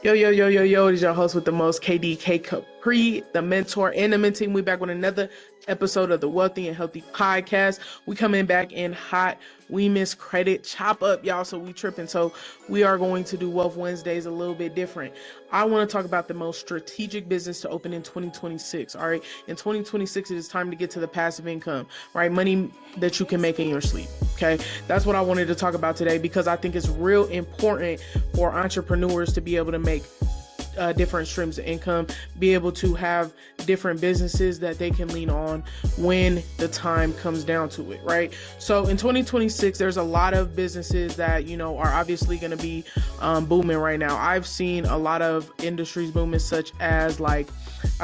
Yo, yo, yo, yo, yo, it is your host with the most, KDK Capri, the mentor and the mentee. We back with another episode of the Wealthy and Healthy Podcast. We coming back in hot. We miss credit chop up, y'all, so we tripping. So we are going to do Wealth Wednesdays a little bit different. I want to talk about the most strategic business to open in 2026, all right? In 2026, it is time to get to the passive income, right? Money that you can make in your sleep, okay? That's what I wanted to talk about today because I think it's real important for entrepreneurs to be able to make different streams of income, be able to have different businesses that they can lean on when the time comes down to it, right? So in 2026, there's a lot of businesses that, are obviously going to be booming right now. I've seen a lot of industries booming, such as I've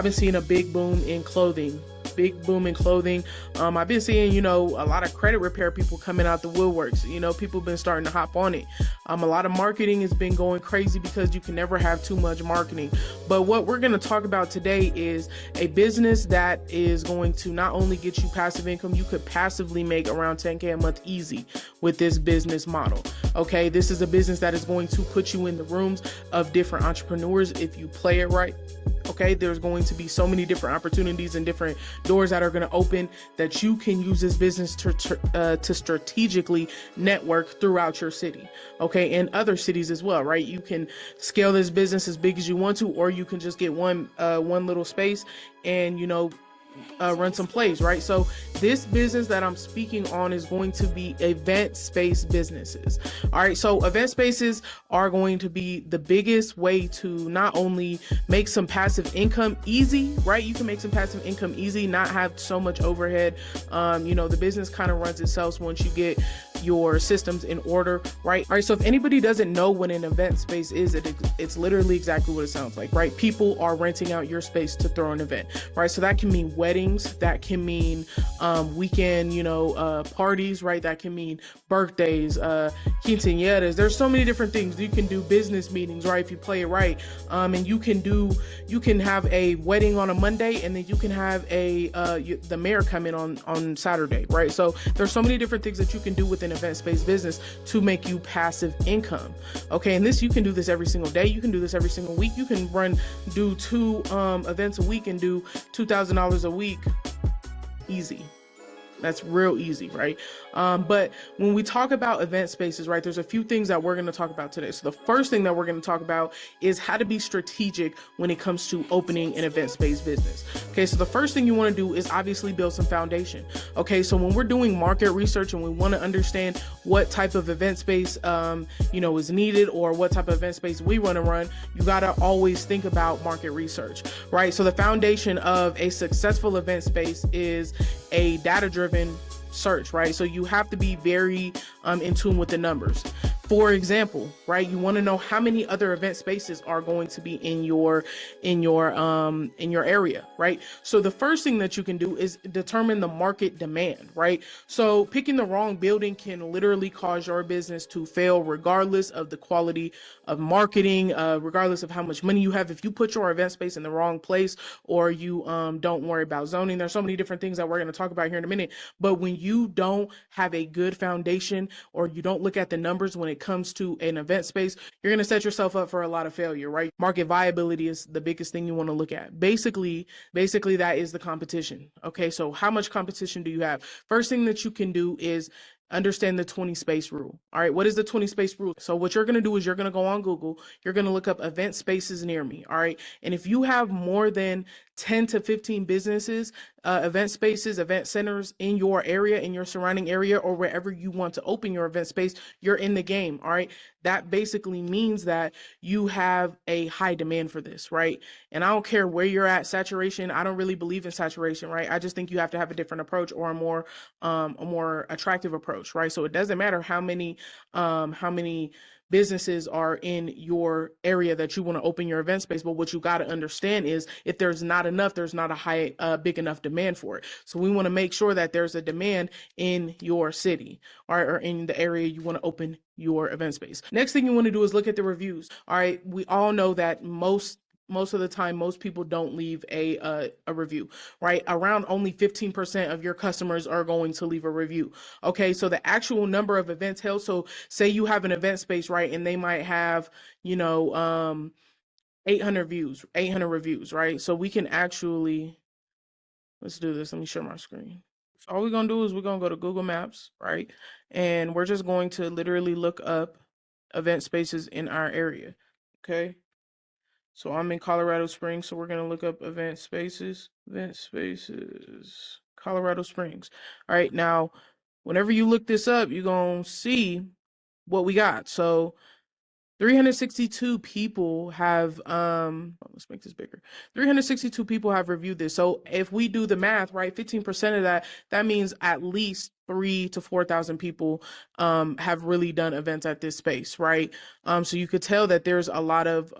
been seeing a big boom in clothing. Big boom in clothing. I've been seeing, a lot of credit repair people coming out the woodworks. People been starting to hop on it. A lot of marketing has been going crazy because you can never have too much marketing. But what we're going to talk about today is a business that is going to not only get you passive income, you could passively make around 10K a month easy with this business model. Okay, this is a business that is going to put you in the rooms of different entrepreneurs if you play it right. Okay, there's going to be so many different opportunities and different doors that are going to open that you can use this business to strategically network throughout your city. Okay, and other cities as well, right? You can scale this business as big as you want to, or you can just get one little space and run some plays, right? So this business that I'm speaking on is going to be event space businesses. All right, so event spaces are going to be the biggest way to not only make some passive income easy, right? You can make some passive income easy, not have so much overhead. The business kind of runs itself once you get your systems in order, right? All right, so if anybody doesn't know what an event space is, it's literally exactly what it sounds like, right? People are renting out your space to throw an event, right? So that can mean weddings, that can mean weekend, parties, right? That can mean birthdays, quinceañeras. There's so many different things. You can do business meetings, right? If you play it right, and you can have a wedding on a Monday, and then you can have the mayor come in on Saturday, right? So there's so many different things that you can do with an event-based business to make you passive income. Okay, and you can do this every single day. You can do this every single week. You can do two events a week and do $2,000 a week easy. That's real easy, right? But when we talk about event spaces, right, there's a few things that we're going to talk about today. So the first thing that we're going to talk about is how to be strategic when it comes to opening an event space business. Okay, so the first thing you want to do is obviously build some foundation. Okay, so when we're doing market research and we want to understand what type of event space, is needed, or what type of event space we want to run, you got to always think about market research, right? So the foundation of a successful event space is a data-driven search, right? So you have to be very in tune with the numbers. For example, right, you want to know how many other event spaces are going to be in your area, right? So the first thing that you can do is determine the market demand, right? So picking the wrong building can literally cause your business to fail, regardless of the quality of marketing, regardless of how much money you have. If you put your event space in the wrong place, or you don't worry about zoning, there's so many different things that we're going to talk about here in a minute. But when you don't have a good foundation, or you don't look at the numbers when it comes to an event space, you're going to set yourself up for a lot of failure, right? Market viability is the biggest thing you want to look at. Basically that is the competition. Okay, so how much competition do you have? First thing that you can do is understand the 20 space rule. All right, what is the 20 space rule? So what you're going to do is you're going to go on Google, you're going to look up event spaces near me. All right, and if you have more than 10 to 15 businesses, event spaces, event centers in your area, in your surrounding area, or wherever you want to open your event space, you're in the game. All right, that basically means that you have a high demand for this, right? And I don't care where you're at, saturation, I don't really believe in saturation, right? I just think you have to have a different approach, or a more attractive approach, right? So it doesn't matter how many businesses are in your area that you want to open your event space, but what you got to understand is, if there's not enough, there's not a big enough demand for it. So we want to make sure that there's a demand in your city, or in the area you want to open your event space. Next thing you want to do is look at the reviews. All right, we all know that most of the time, most people don't leave a review, right? Around only 15% of your customers are going to leave a review. Okay, so the actual number of events held, so say you have an event space, right, and they might have, 800 views, 800 reviews, right? So we can actually, let's do this. Let me share my screen. So all we're going to do is we're going to go to Google Maps, right? And we're just going to literally look up event spaces in our area, okay? So I'm in Colorado Springs, so we're going to look up event spaces, Colorado Springs. All right, now, whenever you look this up, you're going to see what we got. So 362 people have let's make this bigger. 362 people have reviewed this. So if we do the math, right, 15% of that means at least 3 to 4,000 people have really done events at this space, right? So you could tell that there's a lot of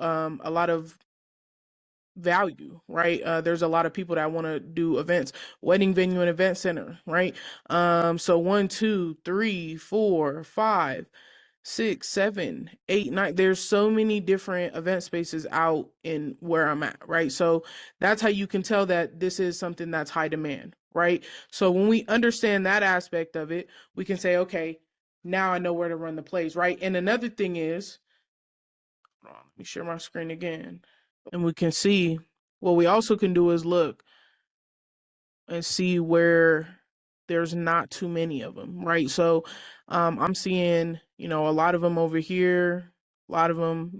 value, right? There's a lot of people that want to do events, wedding venue and event center, right? So 1, 2, 3, 4, 5, 6, 7, 8, 9. There's so many different event spaces out in where I'm at, right? So that's how you can tell that this is something that's high demand, right? So when we understand that aspect of it, we can say, okay, now I know where to run the plays, right? And another thing is, hold on, let me share my screen again. And we can see what we also can do is look and see where there's not too many of them, right? So I'm seeing, a lot of them over here, a lot of them,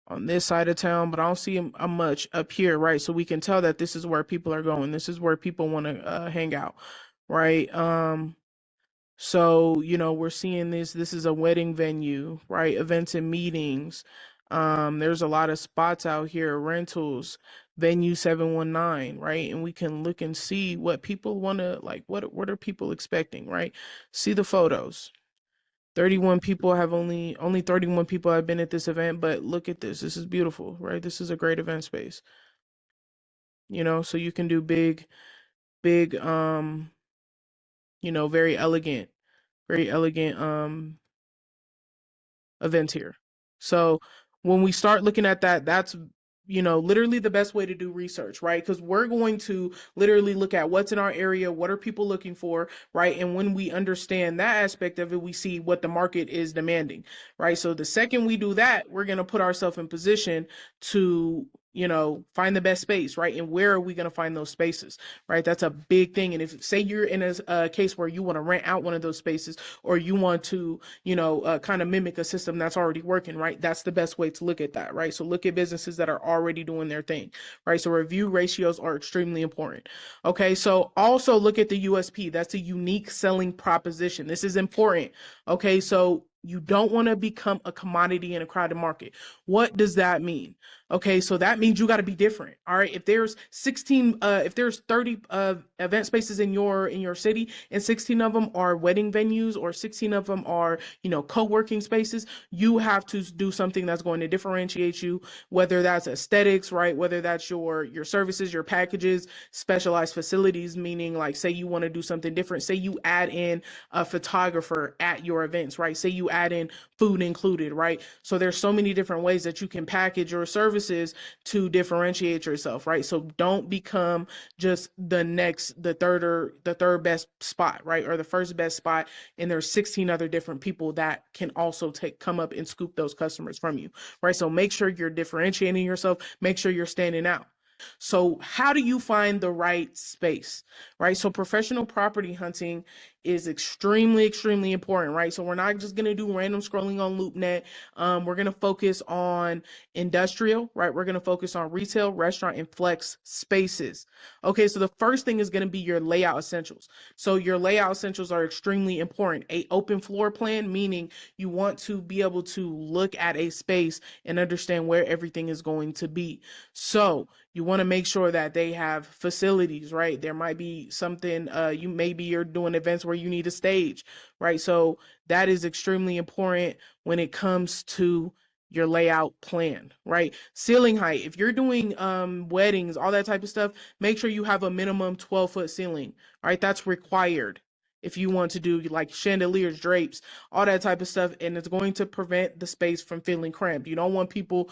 on this side of town, but I don't see a much up here, right? So we can tell that this is where people are going. This is where people want to hang out, right? So, we're seeing this. This is a wedding venue, right? Events and meetings. There's a lot of spots out here, rentals, venue 719, right? And we can look and see what people want to like, what are people expecting, right? See the photos. 31 people have only 31 people have been at this event, but look at this. This is beautiful, right? This is a great event space. So you can do big, very elegant events here. So when we start looking at that, that's literally the best way to do research, right? Because we're going to literally look at what's in our area, what are people looking for, right? And when we understand that aspect of it, we see what the market is demanding, right? So the second we do that, we're going to put ourselves in position to find the best space, right? And where are we going to find those spaces, right? That's a big thing. And if say you're in a case where you want to rent out one of those spaces, or you want to kind of mimic a system that's already working, right? That's the best way to look at that, right? So look at businesses that are already doing their thing, right? So review ratios are extremely important. Okay, so also look at the USP. That's a unique selling proposition. This is important. Okay, so you don't want to become a commodity in a crowded market. What does that mean? Okay, so that means you got to be different. All right, if there's 16, if there's 30 event spaces in your city, and 16 of them are wedding venues, or 16 of them are co-working spaces, you have to do something that's going to differentiate you. Whether that's aesthetics, right? Whether that's your services, your packages, specialized facilities. Meaning, like, say you want to do something different. Say you add in a photographer at your events, right? Say you add in food included, right? So there's so many different ways that you can package your services to differentiate yourself, right? So don't become just the third best spot, right? Or the first best spot, and there's 16 other different people that can also come up and scoop those customers from you, right? So make sure you're differentiating yourself, make sure you're standing out. So how do you find the right space, right? So professional property hunting is extremely, extremely important, right? So we're not just going to do random scrolling on LoopNet. We're going to focus on industrial, right? We're going to focus on retail, restaurant, and flex spaces. Okay, so the first thing is going to be your layout essentials. So your layout essentials are extremely important. A open floor plan, meaning you want to be able to look at a space and understand where everything is going to be. So you want to make sure that they have facilities, right? There might be something, maybe you're doing events where you need a stage, right? So that is extremely important when it comes to your layout plan, right? Ceiling height. If you're doing weddings, all that type of stuff, make sure you have a minimum 12-foot ceiling, right? That's required if you want to do like chandeliers, drapes, all that type of stuff, and it's going to prevent the space from feeling cramped. You don't want people,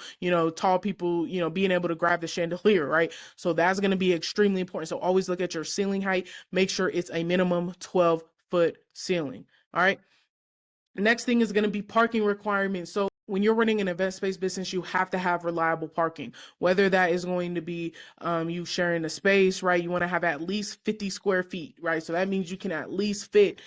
tall people, being able to grab the chandelier, right? So that's going to be extremely important. So always look at your ceiling height. Make sure it's a minimum 12-foot ceiling. All right. Next thing is going to be parking requirements. So when you're running an event space business, you have to have reliable parking, whether that is going to be you sharing a space, right? You want to have at least 50 square feet, right? So that means you can at least fit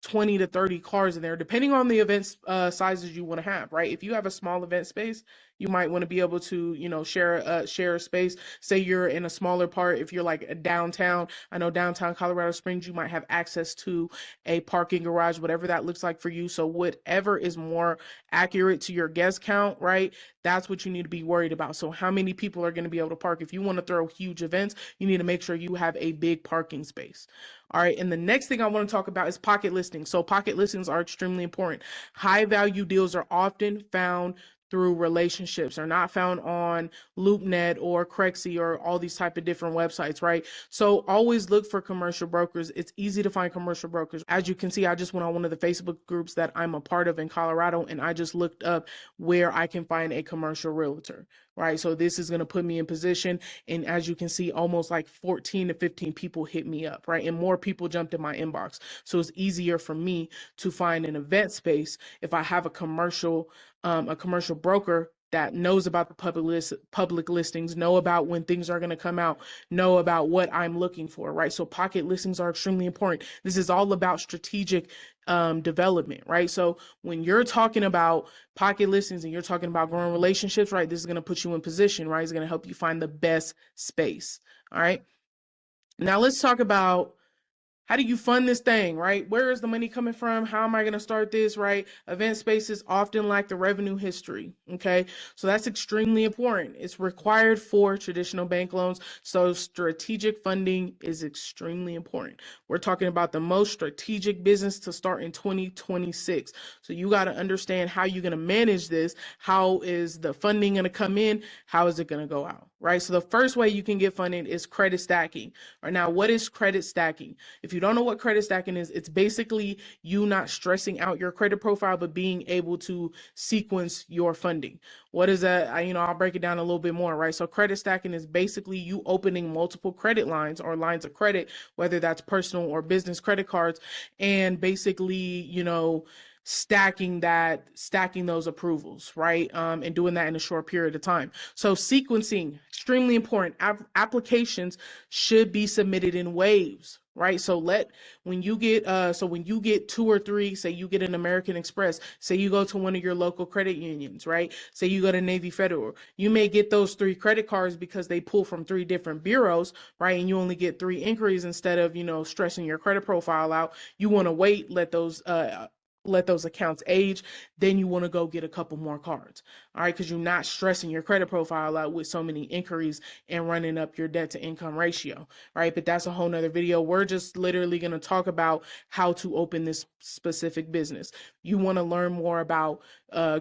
20 to 30 cars in there, depending on the event sizes you want to have, right? If you have a small event space, you might want to be able to, share a space. Say you're in a smaller part. If you're like downtown, I know downtown Colorado Springs, you might have access to a parking garage, whatever that looks like for you. So whatever is more accurate to your guest count, right? That's what you need to be worried about. So how many people are going to be able to park? If you want to throw huge events, you need to make sure you have a big parking space. All right. And the next thing I want to talk about is pocket listings. So pocket listings are extremely important. High value deals are often found through relationships, are not found on LoopNet or Crexy or all these type of different websites, right? So always look for commercial brokers. It's easy to find commercial brokers. As you can see, I just went on one of the Facebook groups that I'm a part of in Colorado, and I just looked up where I can find a commercial realtor, right? So this is going to put me in position. And as you can see, almost like 14 to 15 people hit me up, right? And more people jumped in my inbox. So it's easier for me to find an event space if I have a commercial broker that knows about the public listings, know about when things are going to come out, know about what I'm looking for, right? So pocket listings are extremely important. This is all about strategic development, right? So when you're talking about pocket listings and you're talking about growing relationships, right, this is going to put you in position, right? It's going to help you find the best space. All right. Now let's talk about how do you fund this thing, right? Where is the money coming from? How am I going to start this, right? Event spaces often lack the revenue history, okay? So that's extremely important. It's required for traditional bank loans, so strategic funding is extremely important. We're talking about the most strategic business to start in 2026. So you got to understand how you're going to manage this. How is the funding going to come in? How is it going to go out, right? So the first way you can get funding is credit stacking. Or now, what is credit stacking? If you don't know what credit stacking is, it's basically you not stressing out your credit profile, but being able to sequence your funding. What is that? I'll break it down a little bit more, right? So credit stacking is basically you opening multiple credit lines or lines of credit, whether that's personal or business credit cards, and basically, stacking those approvals, right? And doing that in a short period of time. So sequencing, extremely important. Applications should be submitted in waves, right? So when you get two or three, say you get an American Express, say you go to one of your local credit unions, right? Say you go to Navy Federal, you may get those 3 credit cards because they pull from 3 different bureaus, right? And you only get 3 inquiries instead of, stressing your credit profile out. You want to wait, let those accounts age, then you want to go get a couple more cards, all right? Because you're not stressing your credit profile out with so many inquiries and running up your debt to income ratio, right? But that's a whole nother video. We're just literally going to talk about how to open this specific business. You want to learn more about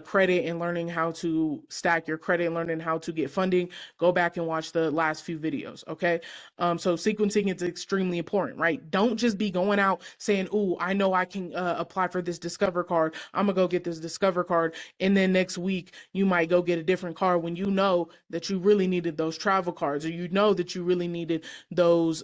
credit and learning how to stack your credit and learning how to get funding, go back and watch the last few videos, okay? So sequencing is extremely important, right? Don't just be going out saying, "Ooh, I know I can apply for this Discover card. I'm gonna go get this Discover card," and then next week you might go get a different card when you know that you really needed those travel cards, or you know that you really needed those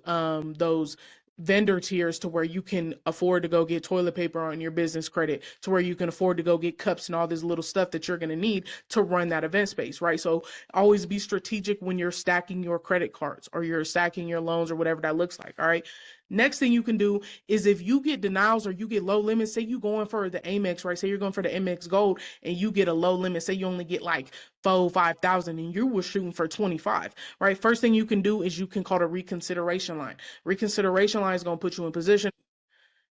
vendor tiers to where you can afford to go get toilet paper on your business credit, to where you can afford to go get cups and all this little stuff that you're going to need to run that event space, right? So always be strategic when you're stacking your credit cards or you're stacking your loans or whatever that looks like, all right? Next thing you can do is if you get denials or you get low limits, say you're going for the Amex, right? Say you're going for the Amex Gold and you get a low limit, say you only get like 5,000 and you were shooting for 25, right? First thing you can do is you can call a reconsideration line. Reconsideration line is going to put you in position.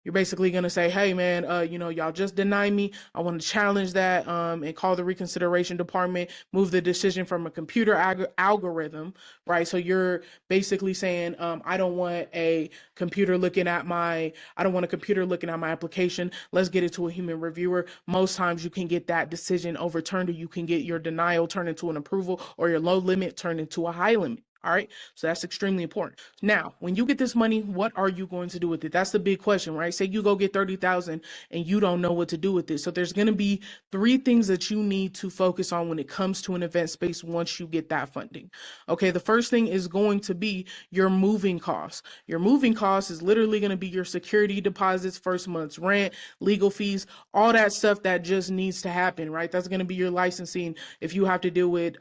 You're basically going to say, "Hey, man, y'all just denied me. I want to challenge that and call the reconsideration department, move the decision from a computer algorithm," right? So you're basically saying, I don't want a computer looking at my application. Let's get it to a human reviewer. Most times you can get that decision overturned, or you can get your denial turned into an approval or your low limit turned into a high limit. All right. So that's extremely important. Now, when you get this money, what are you going to do with it? That's the big question, right? Say you go get 30,000 and you don't know what to do with it. So there's going to be three things that you need to focus on when it comes to an event space once you get that funding. Okay. The first thing is going to be your moving costs. Your moving costs is literally going to be your security deposits, first month's rent, legal fees, all that stuff that just needs to happen, right? That's going to be your licensing. If you have to deal with,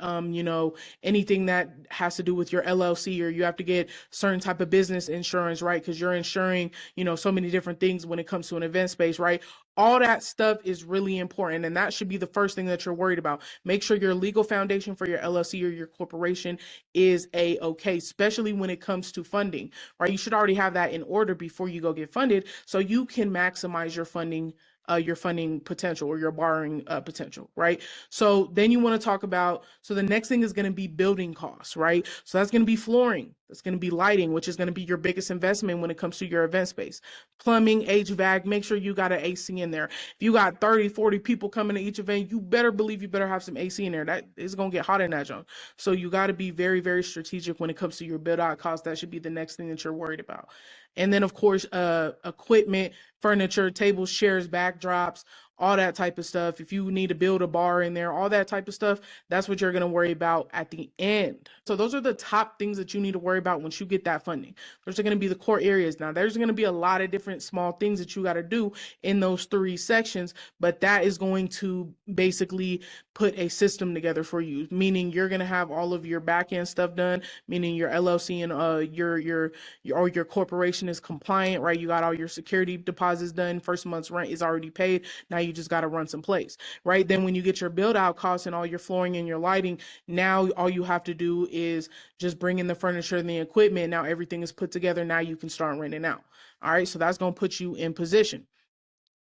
anything that has to do with your LLC, or you have to get certain type of business insurance, right? Because you're insuring, so many different things when it comes to an event space, right? All that stuff is really important, and that should be the first thing that you're worried about. Make sure your legal foundation for your LLC or your corporation is okay, especially when it comes to funding, right? You should already have that in order before you go get funded, so you can maximize your funding potential, or your borrowing potential, right? So then you want to talk about, so the next thing is going to be building costs, right? So that's going to be flooring. That's going to be lighting, which is going to be your biggest investment when it comes to your event space. Plumbing, HVAC, make sure you got an AC in there. If you got 30, 40 people coming to each event, you better believe you better have some AC in there. That is going to get hot in that zone. So you got to be very, very strategic when it comes to your build out costs. That should be the next thing that you're worried about. And then, of course, equipment, furniture, tables, chairs, backdrops, all that type of stuff. If you need to build a bar in there, all that type of stuff, that's what you're going to worry about at the end. So those are the top things that you need to worry about once you get that funding. Those are going to be the core areas. Now, there's going to be a lot of different small things that you got to do in those three sections, but that is going to basically put a system together for you, meaning you're going to have all of your back end stuff done, meaning your LLC and your corporation is compliant, right? You got all your security deposits done, first month's rent is already paid. Now you just got to run some place, right? Then when you get your build out costs and all your flooring and your lighting, now all you have to do is just bring in the furniture and the equipment. Now everything is put together. Now you can start renting out. All right. So that's going to put you in position.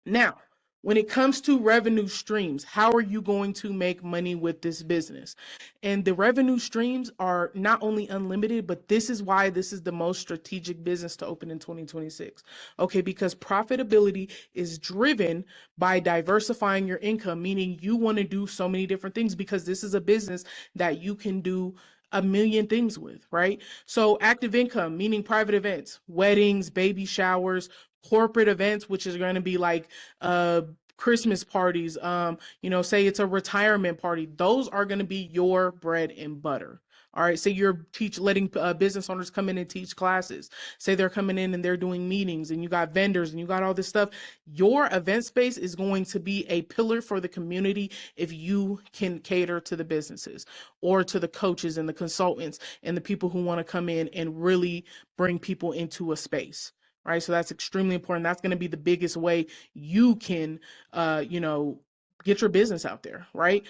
Now, when it comes to revenue streams, how are you going to make money with this business? And the revenue streams are not only unlimited, but this is why this is the most strategic business to open in 2026. Okay, because profitability is driven by diversifying your income, meaning you want to do so many different things, because this is a business that you can do a million things with, right? So active income, meaning private events, weddings, baby showers, corporate events, which is going to be like Christmas parties, say it's a retirement party. Those are going to be your bread and butter. All right. Say you're letting business owners come in and teach classes. Say they're coming in and they're doing meetings, and you got vendors and you got all this stuff. Your event space is going to be a pillar for the community if you can cater to the businesses, or to the coaches and the consultants and the people who want to come in and really bring people into a space. Right. So that's extremely important. That's going to be the biggest way you can, get your business out there. Right.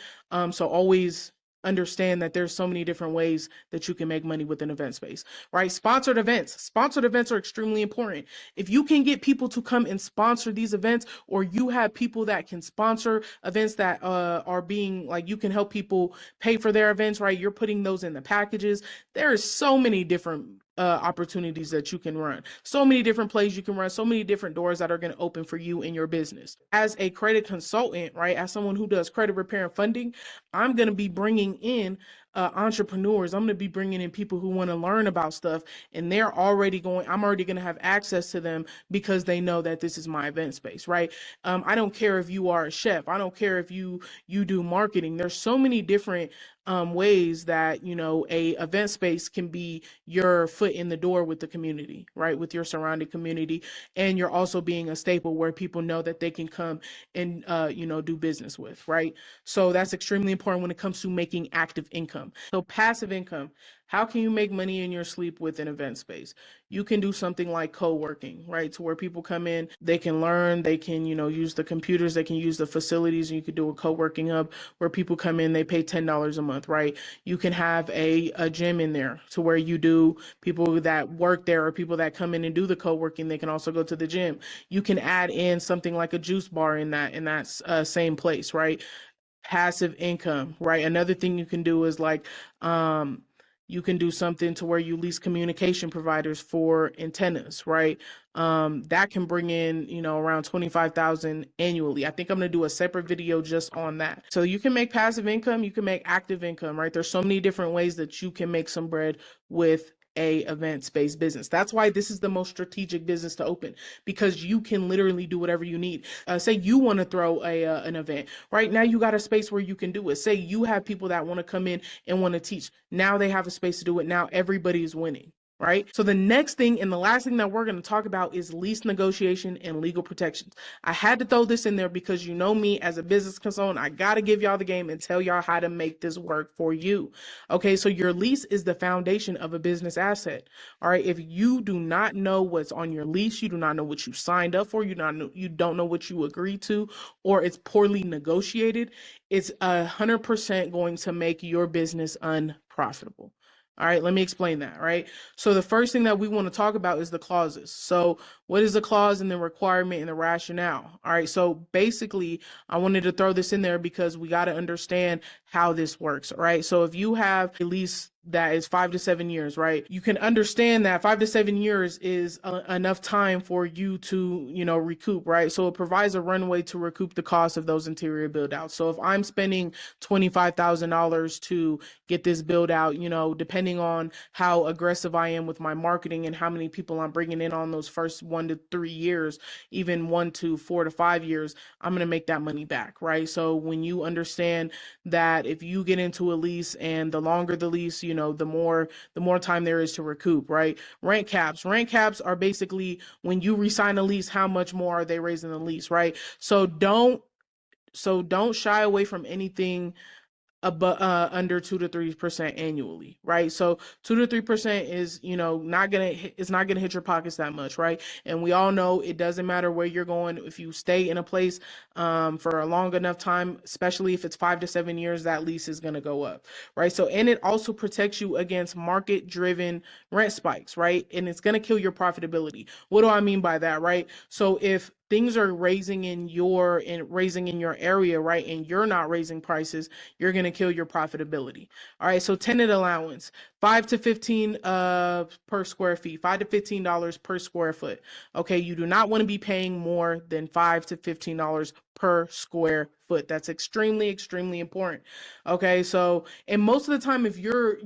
So always understand that there's so many different ways that you can make money with an event space, right? Sponsored events are extremely important. If you can get people to come and sponsor these events, or you have people that can sponsor events that are being like, you can help people pay for their events, right? You're putting those in the packages. There is so many different opportunities that you can run, so many different plays you can run, so many different doors that are going to open for you in your business. As a credit consultant, right, as someone who does credit repair and funding, I'm going to be bringing in entrepreneurs. I'm going to be bringing in people who want to learn about stuff, and I'm already going to have access to them because they know that this is my event space, right? I don't care if you are a chef. I don't care if you do marketing. There's so many different ways that a event space can be your foot in the door with the community, right, with your surrounding community, and you're also being a staple where people know that they can come and do business with, right? So that's extremely important when it comes to making active income. So passive income, how can you make money in your sleep with an event space? You can do something like co-working, right? To where people come in, they can learn, they can, use the computers, they can use the facilities, and you could do a co-working hub where people come in, they pay $10 a month, right? You can have a gym in there to where you do, people that work there or people that come in and do the co-working, they can also go to the gym. You can add in something like a juice bar in that same place, right? Passive income, right? Another thing you can do is like, You can do something to where you lease communication providers for antennas, right? That can bring in, around 25,000 annually. I think I'm going to do a separate video just on that. So you can make passive income, you can make active income, right? There's so many different ways that you can make some bread with a events-based business. That's why this is the most strategic business to open, because you can literally do whatever you need. Say you want to throw an event. Right now, you got a space where you can do it. Say you have people that want to come in and want to teach. Now they have a space to do it. Now everybody is winning. Right? So the next thing and the last thing that we're going to talk about is lease negotiation and legal protections. I had to throw this in there because you know me as a business consultant, I got to give y'all the game and tell y'all how to make this work for you. Okay, so your lease is the foundation of a business asset. All right, if you do not know what's on your lease, you do not know what you signed up for, you don't know what you agreed to, or it's poorly negotiated, it's 100% going to make your business unprofitable. All right, let me explain that, right? So the first thing that we want to talk about is the clauses. So what is the clause and the requirement and the rationale? All right, so basically, I wanted to throw this in there because we got to understand how this works, all right? So if you have a lease that is 5 to 7 years, right? You can understand that 5 to 7 years is enough time for you to, recoup, right? So it provides a runway to recoup the cost of those interior build outs. So if I'm spending $25,000 to get this build out, depending on how aggressive I am with my marketing and how many people I'm bringing in on those first 1 to 3 years, even 1 to 4 to 5 years, I'm going to make that money back, right? So when you understand that if you get into a lease and the longer the lease, the more time there is to recoup, right? Rent caps are basically when you re-sign a lease, how much more are they raising the lease, right? So don't shy away from anything under 2 to 3% annually, right? So 2 to 3% is, it's not gonna hit your pockets that much, right? And we all know it doesn't matter where you're going. If you stay in a place for a long enough time, especially if it's 5 to 7 years, that lease is gonna go up, right? So, and it also protects you against market-driven rent spikes, right? And it's gonna kill your profitability. What do I mean by that, right? So if things are raising in your area, right, and you're not raising prices, you're going to kill your profitability. All right, so tenant allowance, 5 to 15 per square feet, $5 to $15 per square foot. Okay, you do not want to be paying more than $5 to $15 per square foot. That's extremely, extremely important. Okay, so, and most of the time, if you're,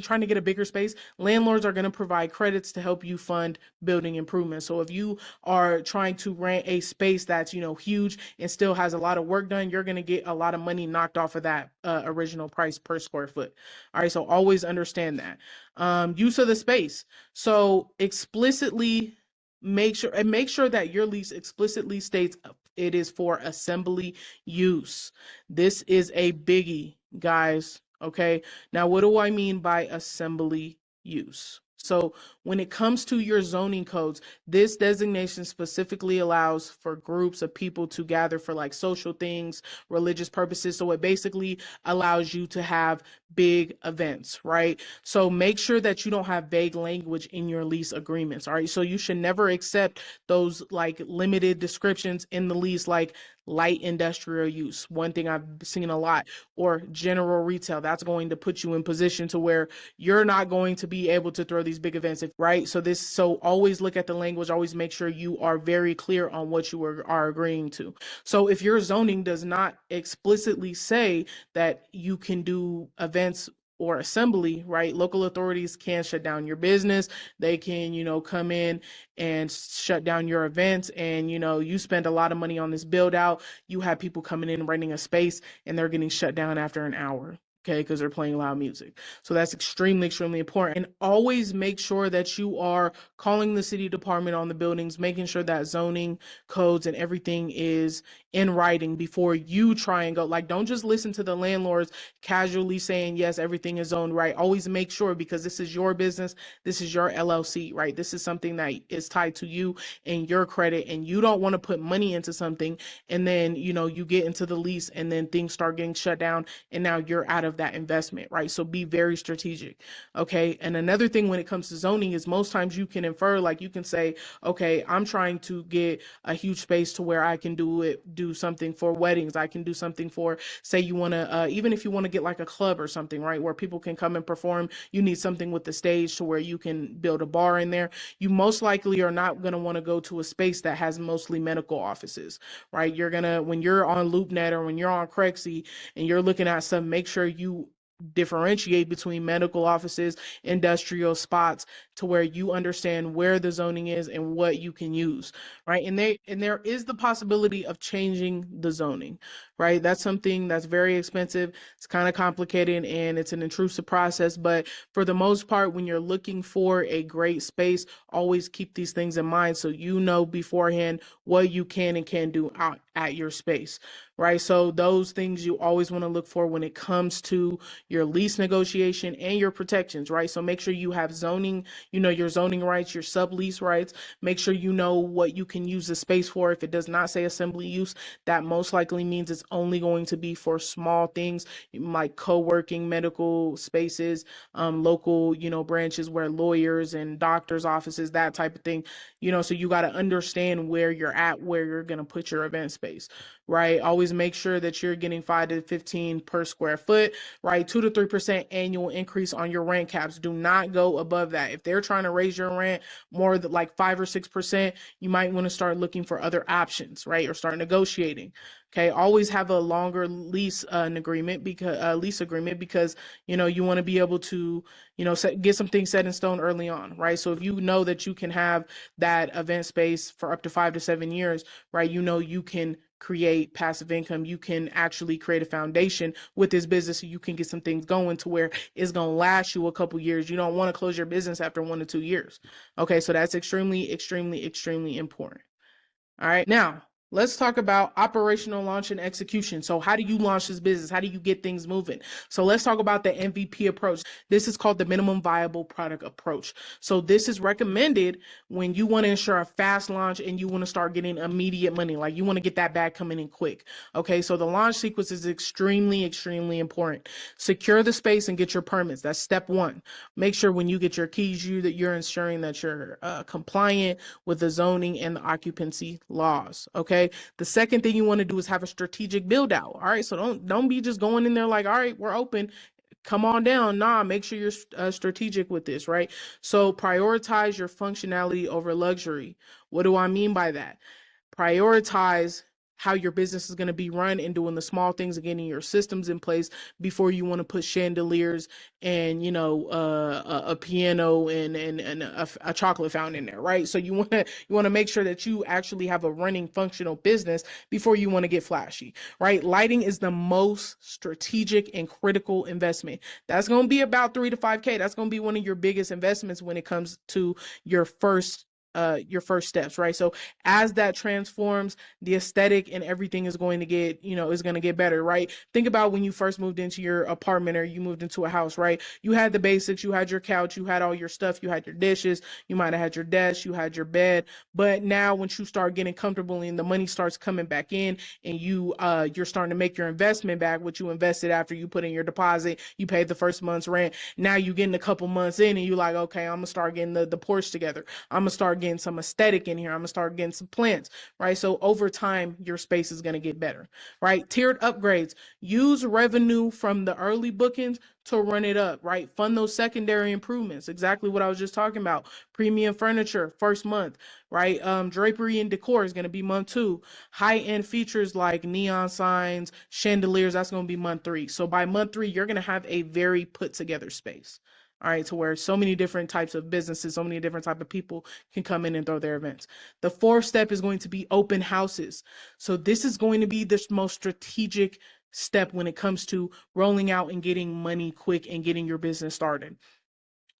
trying to get a bigger space, landlords are going to provide credits to help you fund building improvements. So if you are trying to rent a space that's, huge and still has a lot of work done, you're going to get a lot of money knocked off of that original price per square foot. All right, so always understand that. Use of the space. So explicitly make sure that your lease explicitly states it is for assembly use. This is a biggie, guys. Okay, now what do I mean by assembly use? So when it comes to your zoning codes, this designation specifically allows for groups of people to gather for like social things, religious purposes. So it basically allows you to have big events, right? So make sure that you don't have vague language in your lease agreements, all right? So you should never accept those like limited descriptions in the lease, like light industrial use, one thing I've seen a lot, or general retail. That's going to put you in position to where you're not going to be able to throw these big events, right? So always look at the language, always make sure you are very clear on what you are agreeing to. So if your zoning does not explicitly say that you can do events or assembly, right? Local authorities can shut down your business. They can, come in and shut down your events. And, you spend a lot of money on this build out. You have people coming in, renting a space, and they're getting shut down after an hour. Okay, because they're playing loud music. So that's extremely, extremely important. And always make sure that you are calling the city department on the buildings, making sure that zoning codes and everything is in writing before you try and go. Like, don't just listen to the landlords casually saying, yes, everything is zoned right. Always make sure, because this is your business. This is your LLC, right? This is something that is tied to you and your credit, and you don't want to put money into something and then, you get into the lease and then things start getting shut down and now you're out of of that investment, right? So be very strategic. Okay. And another thing when it comes to zoning is most times you can infer, like you can say, okay, I'm trying to get a huge space to where I can do something for weddings. I can do something for, say you want to, even if you want to get like a club or something, right, where people can come and perform, you need something with the stage to where you can build a bar in there. You most likely are not going to want to go to a space that has mostly medical offices, right? You're going to, when you're on LoopNet or when you're on Crexy and you're looking at some, make sure you differentiate between medical offices, industrial spots, to where you understand where the zoning is and what you can use, right? And there is the possibility of changing the zoning, right? That's something that's very expensive. It's kind of complicated and it's an intrusive process, but for the most part, when you're looking for a great space, always keep these things in mind so you know beforehand what you can and can't do out at your space, right? So those things you always want to look for when it comes to your lease negotiation and your protections, right? So make sure you have zoning, you know, your zoning rights, your sublease rights. Make sure you know what you can use the space for. If it does not say assembly use, that most likely means it's only going to be for small things like co-working, medical spaces, local, you know, branches where lawyers and doctors' offices, that type of thing, you know, so you got to understand where you're at, where you're going to put your event space, right? Always make sure that you're getting 5 to 15 per square foot, right? 2 to 3% annual increase on your rent caps. Do not go above that. If they're trying to raise your rent more than like 5 or 6%, you might want to start looking for other options, right? Or start negotiating. Okay, always have a longer lease agreement because you know you want to be able to get some things set in stone early on, right? So if you know that you can have that event space for up to 5 to 7 years, right? You know you can create passive income. You can actually create a foundation with this business so you can get some things going to where it's going to last you a couple years. You don't want to close your business after 1 to 2 years. Okay, so that's extremely, extremely, extremely important. All right, now let's talk about operational launch and execution. So how do you launch this business? How do you get things moving? So let's talk about the MVP approach. This is called the minimum viable product approach. So this is recommended when you want to ensure a fast launch and you want to start getting immediate money, like you want to get that bag coming in quick. Okay, so the launch sequence is extremely, extremely important. Secure the space and get your permits. That's step one. Make sure when you get your keys, you're ensuring that you're compliant with the zoning and the occupancy laws. Okay. The second thing you want to do is have a strategic build out. All right. So don't be just going in there like, all right, we're open, come on down. Nah, make sure you're strategic with this, right? So prioritize your functionality over luxury. What do I mean by that? Prioritize how your business is going to be run and doing the small things and getting your systems in place before you want to put chandeliers and a piano and a chocolate fountain in there, right? So you want to make sure that you actually have a running functional business before you want to get flashy, right? Lighting is the most strategic and critical investment. That's going to be about 3 to 5K. That's going to be one of your biggest investments when it comes to your first steps, right? So as that transforms, the aesthetic and everything is going to get better, right? Think about when you first moved into your apartment or you moved into a house, right? You had the basics, you had your couch, you had all your stuff, you had your dishes, you might have had your desk, you had your bed, but now once you start getting comfortable and the money starts coming back in and you're starting to make your investment back, what you invested after you put in your deposit, you paid the first month's rent, now you're getting a couple months in and you're like, okay, I'm gonna start getting the porch together, I'm gonna start getting some aesthetic in here, I'm gonna start getting some plants, right? So over time, your space is gonna get better, right? Tiered upgrades, use revenue from the early bookings to run it up, right? Fund those secondary improvements, exactly what I was just talking about. Premium furniture, first month, right? Drapery and decor is gonna be month 2. High-end features like neon signs, chandeliers, that's gonna be month 3. So by month 3, you're gonna have a very put together space. All right, to where so many different types of businesses, so many different type of people can come in and throw their events. The fourth step is going to be open houses. So this is going to be the most strategic step when it comes to rolling out and getting money quick and getting your business started.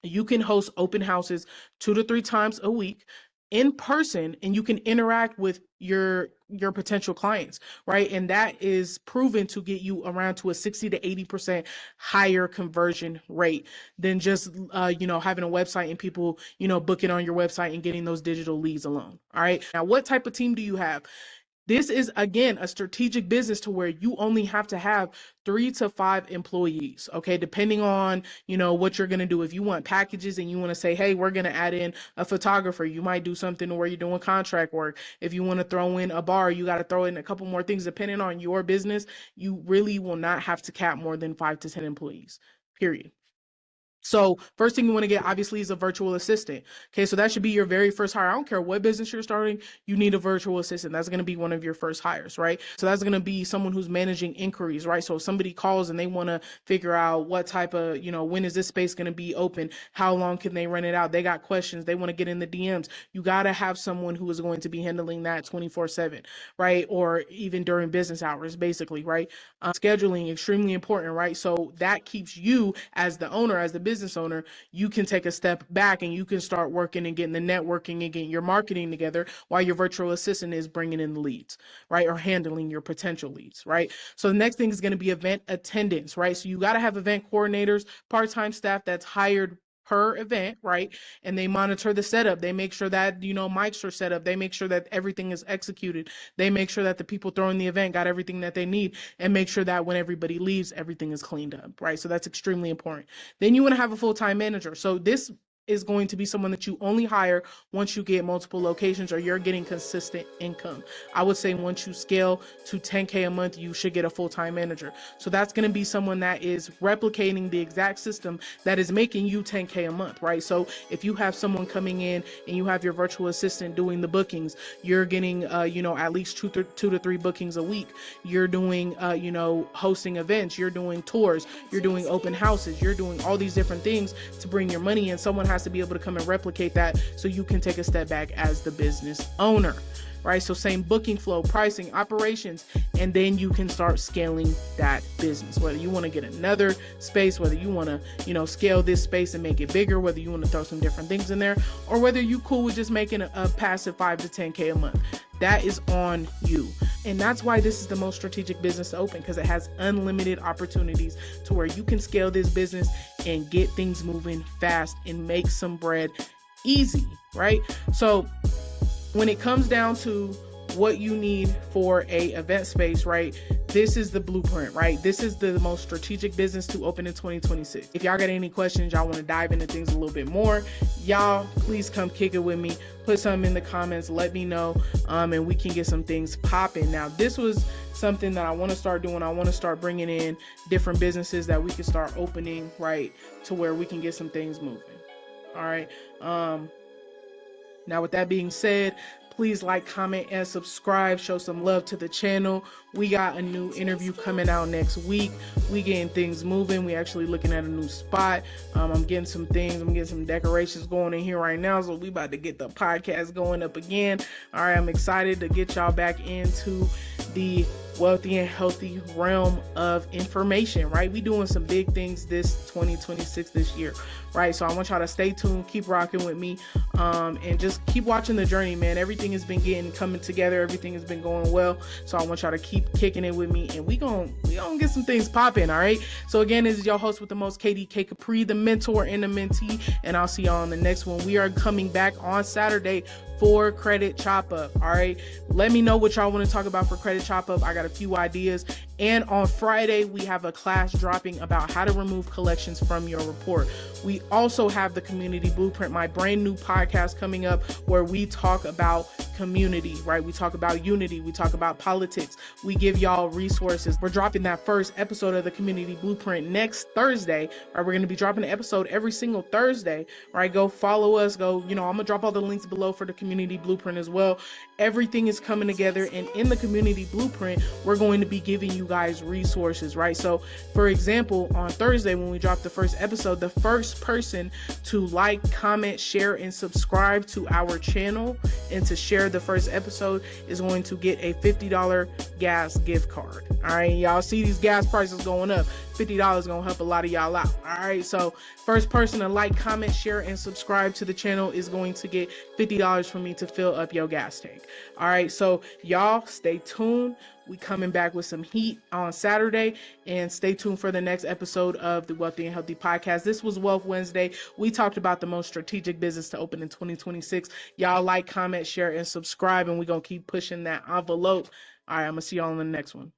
You can host open houses 2 to 3 times a week in person, and you can interact with your potential clients, right? And that is proven to get you around to a 60 to 80% higher conversion rate than just having a website and people booking on your website and getting those digital leads alone. All right, now what type of team do you have? This is, again, a strategic business to where you only have to have 3 to 5 employees, okay, depending on, what you're going to do. If you want packages and you want to say, hey, we're going to add in a photographer, you might do something where you're doing contract work. If you want to throw in a bar, you got to throw in a couple more things. Depending on your business, you really will not have to cap more than 5 to 10 employees, period. So first thing you want to get, obviously, is a virtual assistant. Okay, so that should be your very first hire. I don't care what business you're starting, you need a virtual assistant. That's going to be one of your first hires, right? So that's going to be someone who's managing inquiries, right? So if somebody calls and they want to figure out what type of, when is this space going to be open? How long can they rent it out? They got questions. They want to get in the DMs. You got to have someone who is going to be handling that 24/7, right? Or even during business hours, basically, right? Scheduling, extremely important, right? So that keeps you, as the owner, as the business owner, you can take a step back and you can start working and getting the networking and getting your marketing together while your virtual assistant is bringing in the leads, right? Or handling your potential leads, right? So the next thing is going to be event attendance, right? So you got to have event coordinators, part-time staff that's hired per event, right? And they monitor the setup. They make sure that, mics are set up. They make sure that everything is executed. They make sure that the people throwing the event got everything that they need, and make sure that when everybody leaves, everything is cleaned up, right? So that's extremely important. Then you want to have a full-time manager. So this is going to be someone that you only hire once you get multiple locations or you're getting consistent income. I would say once you scale to 10K a month, you should get a full-time manager. So that's going to be someone that is replicating the exact system that is making you 10K a month, right? So if you have someone coming in and you have your virtual assistant doing the bookings, you're getting, at least two to three bookings a week. You're doing, hosting events, you're doing tours, you're doing open houses, you're doing all these different things to bring your money in. Someone has to be able to come and replicate that so you can take a step back as the business owner, right? So same booking flow, pricing, operations, and then you can start scaling that business. Whether you want to get another space, whether you want to, scale this space and make it bigger, whether you want to throw some different things in there, or whether you cool with just making a passive 5 to 10K a month. That is on you. And that's why this is the most strategic business to open, because it has unlimited opportunities to where you can scale this business and get things moving fast and make some bread easy, right? So when it comes down to what you need for a event space, right? This is the blueprint, right? This is the most strategic business to open in 2026. If y'all got any questions, y'all want to dive into things a little bit more, y'all please come kick it with me. Put something in the comments, let me know, and we can get some things popping. Now, this was something that I want to start doing. I want to start bringing in different businesses that we can start opening, right, to where we can get some things moving. All right. Now, with that being said, please like, comment, and subscribe. Show some love to the channel. We got a new interview coming out next week. We getting things moving. We actually looking at a new spot. I'm getting some things. I'm getting some decorations going in here right now. So we about to get the podcast going up again. All right, I'm excited to get y'all back into the wealthy and healthy realm of information, right? We doing some big things this 2026 this year, right? So I want y'all to stay tuned, keep rocking with me, and just keep watching the journey, man. Everything has been coming together. Everything has been going well. So I want y'all to keep kicking it with me, and we gonna get some things popping, all right? So again, this is your host with the most, KDK Capri, the mentor and the mentee, and I'll see y'all on the next one. We are coming back on Saturday for Credit Chop Up. All right, let me know what y'all want to talk about for Credit Chop Up. I got a few ideas. And on Friday, we have a class dropping about how to remove collections from your report. We also have the Community Blueprint, my brand new podcast coming up, where we talk about community, right? We talk about unity. We talk about politics. We give y'all resources. We're dropping that first episode of the Community Blueprint next Thursday, right? We're going to be dropping an episode every single Thursday, right? Go follow us. Go, I'm going to drop all the links below for the Community Blueprint as well. Everything is coming together. And in the Community Blueprint, we're going to be giving you guys resources, right? So for example, on Thursday, when we drop the first episode, the first person to like, comment, share, and subscribe to our channel and to share the first episode is going to get a $50 gas gift card. All right, y'all see these gas prices going up. $50 gonna help a lot of y'all out. All right, so first person to like, comment, share, and subscribe to the channel is going to get $50 from me to fill up your gas tank. All right, so y'all stay tuned. We coming back with some heat on Saturday, and stay tuned for the next episode of the Wealthy and Healthy podcast. This was Wealth Wednesday. We talked about the most strategic business to open in 2026. Y'all like, comment, share, and subscribe, and we're going to keep pushing that envelope. All right, I'm going to see y'all on the next one.